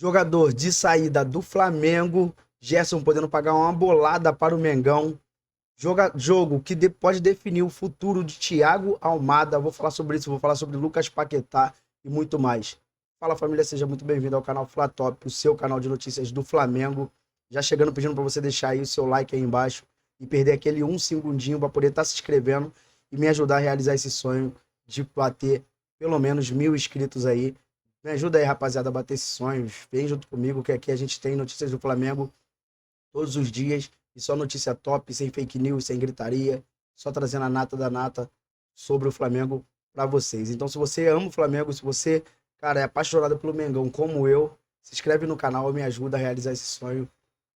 Jogador de saída do Flamengo, Gerson podendo pagar uma bolada para o Mengão. Jogo que pode definir o futuro de Thiago Almada. Vou falar sobre isso, vou falar sobre Lucas Paquetá e muito mais. Fala família, seja muito bem-vindo ao canal Flatop, o seu canal de notícias do Flamengo. Já chegando pedindo para você deixar aí o seu like aí embaixo e perder aquele um segundinho para poder estar se inscrevendo e me ajudar a realizar esse sonho de bater pelo menos 1.000 inscritos aí. Me ajuda aí, rapaziada, a bater esses sonhos. Vem junto comigo que aqui a gente tem notícias do Flamengo todos os dias. E só notícia top, sem fake news, sem gritaria. Só trazendo a nata da nata sobre o Flamengo para vocês. Então, se você ama o Flamengo, se você, cara, é apaixonado pelo Mengão como eu, se inscreve no canal e me ajuda a realizar esse sonho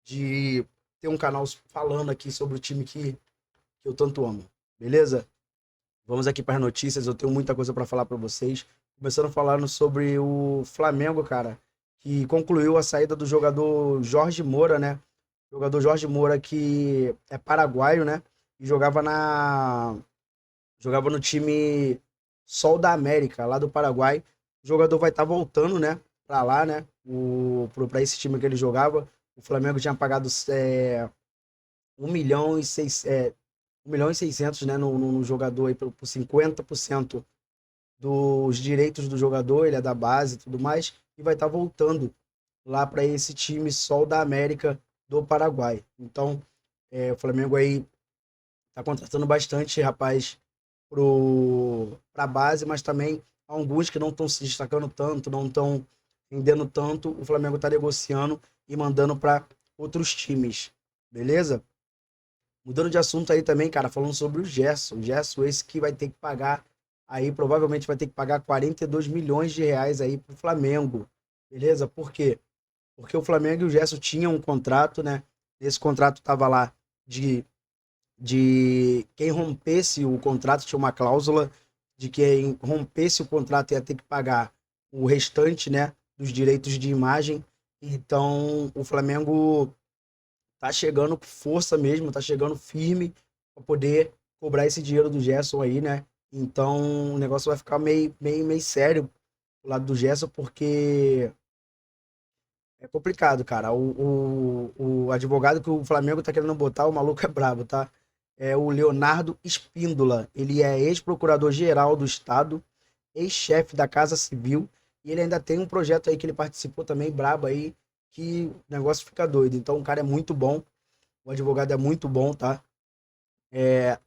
de ter um canal falando aqui sobre o time que eu tanto amo. Beleza? Vamos aqui para as notícias. Eu tenho muita coisa para falar para vocês. Começando falando sobre o Flamengo, cara, que concluiu a saída do jogador Jorge Moura, né? Jogador Jorge Moura que é paraguaio, né? E jogava no time Sol da América, lá do Paraguai. O jogador vai estar voltando, né? Para lá, né? Para esse time que ele jogava. O Flamengo tinha pagado 1 milhão e 1 milhão e 600, né? No jogador aí por 50% dos direitos do jogador, ele é da base e tudo mais, e vai estar voltando lá para esse time Sol da América do Paraguai. Então, o Flamengo aí tá contratando bastante rapaz para a base, mas também alguns que não estão se destacando tanto, não estão rendendo tanto, o Flamengo está negociando e mandando para outros times, beleza? Mudando de assunto aí também, cara, falando sobre o Gerson. O Gerson, esse que vai ter que pagar aí, provavelmente vai ter que pagar 42 milhões de reais aí pro Flamengo. Beleza? Por quê? Porque o Flamengo e o Gerson tinham um contrato, né? Esse contrato tava lá de, de quem rompesse o contrato, tinha uma cláusula de quem rompesse o contrato ia ter que pagar o restante, né? Dos direitos de imagem. Então, o Flamengo tá chegando com força mesmo, tá chegando firme para poder cobrar esse dinheiro do Gerson aí, né? Então o negócio vai ficar meio sério do lado do Gerson, porque é complicado, cara. O advogado que o Flamengo tá querendo botar, o maluco é brabo, tá? É o Leonardo Espíndola. Ele é ex-procurador-geral do Estado, ex-chefe da Casa Civil, e ele ainda tem um projeto aí que ele participou também, brabo aí, que o negócio fica doido. Então o cara é muito bom. O advogado é muito bom, tá?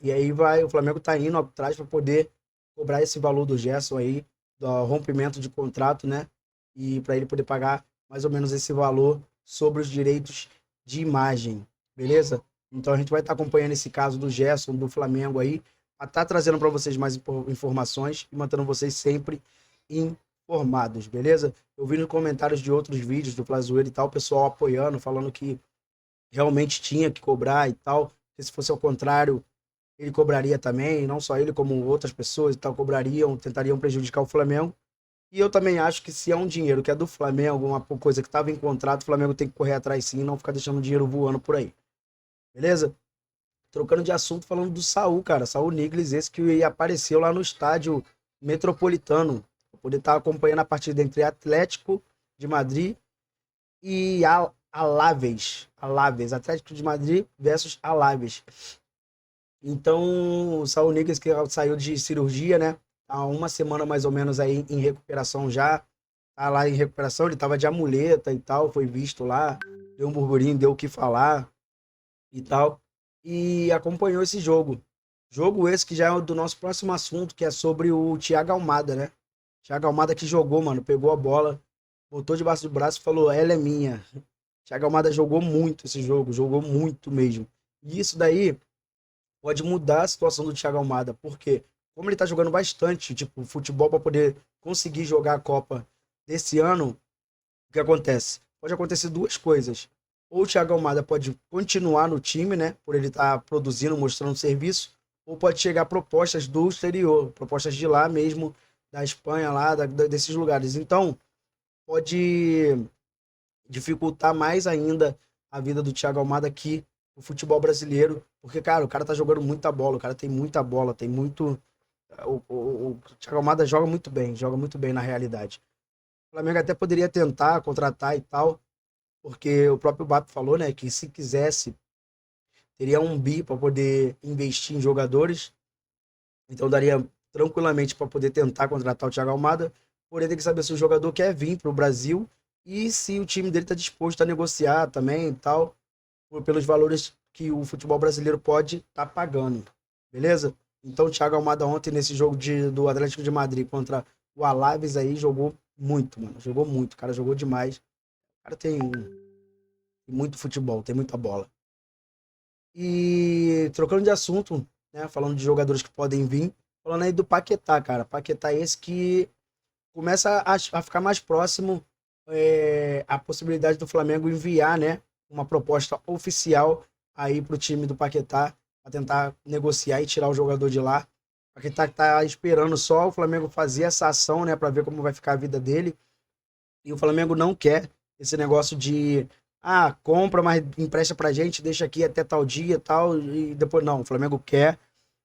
E aí o Flamengo tá indo atrás para poder cobrar esse valor do Gerson aí, do rompimento de contrato, né? E para ele poder pagar mais ou menos esse valor sobre os direitos de imagem, beleza? Então a gente vai estar acompanhando esse caso do Gerson, do Flamengo aí, para estar trazendo para vocês mais informações e mantendo vocês sempre informados, beleza? Eu vi nos comentários de outros vídeos do Flazoeiro e tal, o pessoal apoiando, falando que realmente tinha que cobrar e tal. Porque se fosse ao contrário, ele cobraria também, não só ele, como outras pessoas e tal, cobrariam, tentariam prejudicar o Flamengo. E eu também acho que se é um dinheiro que é do Flamengo, uma coisa que estava em contrato, o Flamengo tem que correr atrás sim e não ficar deixando dinheiro voando por aí. Beleza? Trocando de assunto, falando do Saul, cara. Saul Niguez, esse que apareceu lá no estádio Metropolitano. Pra poder estar acompanhando a partida entre Atlético de Madrid e Alaves, Atlético de Madrid versus Alaves. Então, o Saul Niguez que saiu de cirurgia, né? Há uma semana mais ou menos aí em recuperação já. Tá lá em recuperação, ele tava de amuleta e tal, foi visto lá, deu um burburinho, deu o que falar e tal. E acompanhou esse jogo. Jogo esse que já é do nosso próximo assunto, que é sobre o Thiago Almada, né? Thiago Almada que jogou, mano, pegou a bola, botou debaixo do braço e falou: ela é minha. Thiago Almada jogou muito esse jogo, jogou muito mesmo. E isso daí pode mudar a situação do Thiago Almada, porque como ele tá jogando bastante, tipo, futebol para poder conseguir jogar a Copa desse ano, o que acontece? Pode acontecer duas coisas. Ou o Thiago Almada pode continuar no time, né, por ele estar produzindo, mostrando serviço, ou pode chegar propostas do exterior, propostas de lá mesmo, da Espanha lá, desses lugares. Então, pode dificultar mais ainda a vida do Thiago Almada aqui no futebol brasileiro, porque, cara, o cara tá jogando muita bola, o cara tem muita bola, tem muito. O Thiago Almada joga muito bem na realidade. Flamengo até poderia tentar contratar e tal, porque o próprio Bato falou, né, que se quisesse, teria um bi para poder investir em jogadores, então daria tranquilamente para poder tentar contratar o Thiago Almada, porém tem que saber se o jogador quer vir para o Brasil e se o time dele está disposto a negociar também e tal, pelos valores que o futebol brasileiro pode estar pagando, beleza? Então o Thiago Almada ontem nesse jogo do Atlético de Madrid contra o Alavés aí jogou muito, mano, jogou muito, o cara jogou demais, o cara tem muito futebol, tem muita bola. E trocando de assunto, né? Falando de jogadores que podem vir, falando aí do Paquetá, cara. Paquetá é esse que começa a ficar mais próximo a possibilidade do Flamengo enviar, né? Uma proposta oficial aí pro time do Paquetá para tentar negociar e tirar o jogador de lá. O Paquetá tá esperando só o Flamengo fazer essa ação, né? Para ver como vai ficar a vida dele. E o Flamengo não quer esse negócio de compra, mas empresta pra gente, deixa aqui até tal dia e tal, e depois não. O Flamengo quer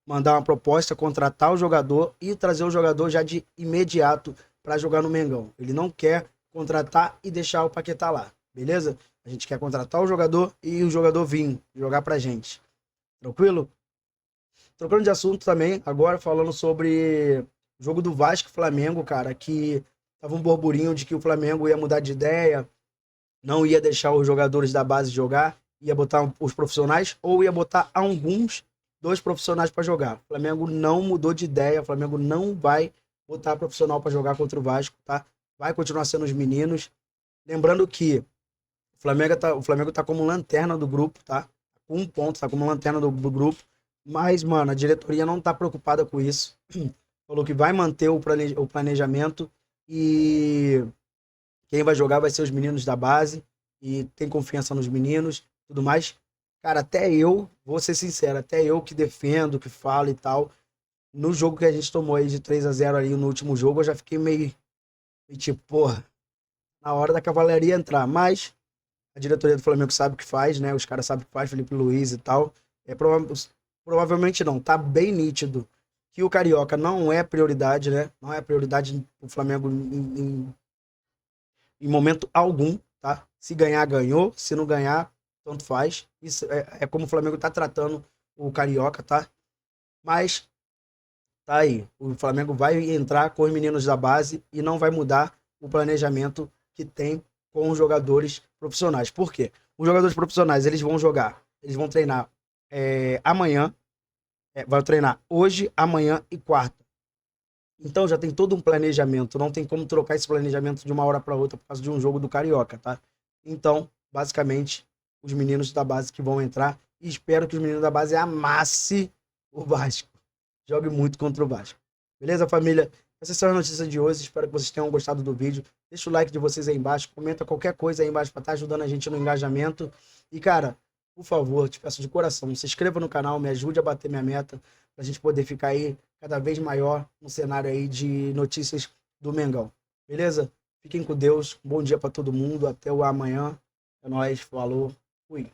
mandar uma proposta, contratar o jogador e trazer o jogador já de imediato para jogar no Mengão. Ele não quer contratar e deixar o Paquetá lá, beleza? A gente quer contratar o jogador e o jogador vir jogar pra gente. Tranquilo? Trocando de assunto também, agora falando sobre o jogo do Vasco e Flamengo, cara, que tava um burburinho de que o Flamengo ia mudar de ideia, não ia deixar os jogadores da base jogar, ia botar os profissionais ou ia botar alguns dois profissionais para jogar. O Flamengo não mudou de ideia, o Flamengo não vai botar profissional para jogar contra o Vasco, tá? Vai continuar sendo os meninos. Lembrando que o Flamengo tá como lanterna do grupo, tá? Com um ponto, tá como lanterna do grupo. Mas, mano, a diretoria não tá preocupada com isso. Falou que vai manter o planejamento e quem vai jogar vai ser os meninos da base e tem confiança nos meninos, tudo mais. Cara, até eu, vou ser sincero, até eu que defendo, que falo e tal, no jogo que a gente tomou aí de 3-0 ali no último jogo, eu já fiquei meio tipo, porra, na hora da cavalaria entrar. Mas a diretoria do Flamengo sabe o que faz, né? Os caras sabem o que faz, Felipe Luiz e tal. Provavelmente não, tá bem nítido que o Carioca não é prioridade, né? Não é prioridade o Flamengo em momento algum, tá? Se ganhar, ganhou. Se não ganhar, tanto faz. Isso é como o Flamengo tá tratando o Carioca, tá? Mas tá aí. O Flamengo vai entrar com os meninos da base e não vai mudar o planejamento que tem com os jogadores profissionais. Por quê? Os jogadores profissionais, eles vão jogar, eles vão treinar amanhã, vai treinar hoje, amanhã e quarta. Então já tem todo um planejamento, não tem como trocar esse planejamento de uma hora para outra por causa de um jogo do Carioca, tá? Então, basicamente, os meninos da base que vão entrar e espero que os meninos da base amasse o Vasco. Jogue muito contra o Vasco. Beleza, família? Essas são as notícias de hoje. Espero que vocês tenham gostado do vídeo. Deixa o like de vocês aí embaixo. Comenta qualquer coisa aí embaixo para estar ajudando a gente no engajamento. E, cara, por favor, te peço de coração, se inscreva no canal, me ajude a bater minha meta, pra gente poder ficar aí cada vez maior no cenário aí de notícias do Mengão. Beleza? Fiquem com Deus. Bom dia para todo mundo. Até o amanhã. É nóis. Falou. Fui.